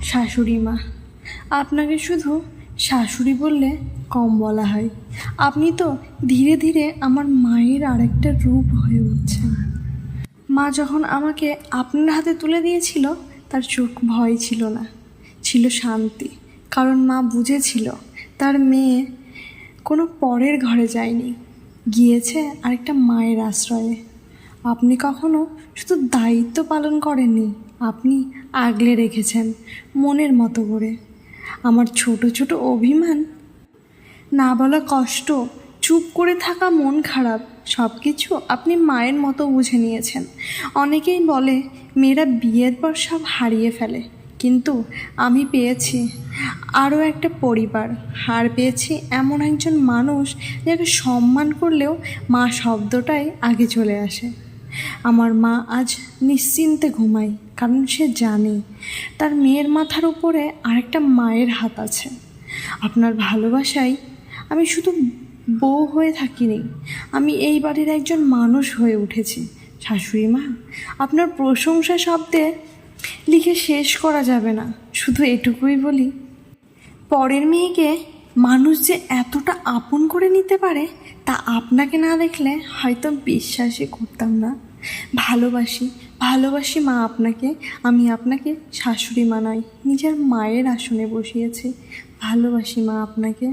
শাশুড়ি মা, আপনাকে শুধু শাশুড়ি বললে কম বলা হয়। আপনি তো ধীরে ধীরে আমার মায়ের আরেকটা রূপ হয়ে উঠছেন। মা যখন আমাকে আপনার হাতে তুলে দিয়েছিল, তার চোখ ভয় ছিল না, ছিল শান্তি। কারণ মা বুঝেছিল তার মেয়ে কোনো পরের ঘরে যায়নি, গিয়েছে আরেকটা মায়ের আশ্রয়ে। আপনি কখনো শুধু দায়িত্ব পালন করেননি, আপনি আগলে রেখেছেন মনের মতো করে। আমার ছোট ছোট অভিমান, না বলা কষ্ট, চুপ করে থাকা মন খারাপ, সব কিছু আপনি মায়ের মতো বুঝে নিয়েছেন। অনেকেই বলে মেয়েরা বিয়ের পর সব হারিয়ে ফেলে, কিন্তু আমি পেয়েছি আরও একটা পরিবার, আর পেয়েছি এমন একজন মানুষ যাকে সম্মান করলেও মা শব্দটাই আগে চলে আসে। আমার মা আজ নিশ্চিন্তে ঘুমায়, কারণ সে জানে তার মেয়ের মাথার উপরে আরেকটা মায়ের হাত আছে। আপনার ভালোবাসায় আমি শুধু বউ হয়ে থাকিনি, আমি এই বাড়ির একজন মানুষ হয়ে উঠেছি। শাশুড়ি মা, আপনার প্রশংসা শব্দে লিখে শেষ করা যাবে না। শুধু এটুকুই বলি, পরের মেয়েকে মানুষ যে এতটা আপন করে নিতে পারে, তা আপনাকে না দেখলে হয়তো বিশ্বাসই করতাম না। ভালোবাসি, ভালোবাসি মা আপনাকে। আমি আপনাকে শাশুড়ি মা নয়, নিজের মায়ের আসনে বসিয়েছি। ভালোবাসি মা আপনাকে।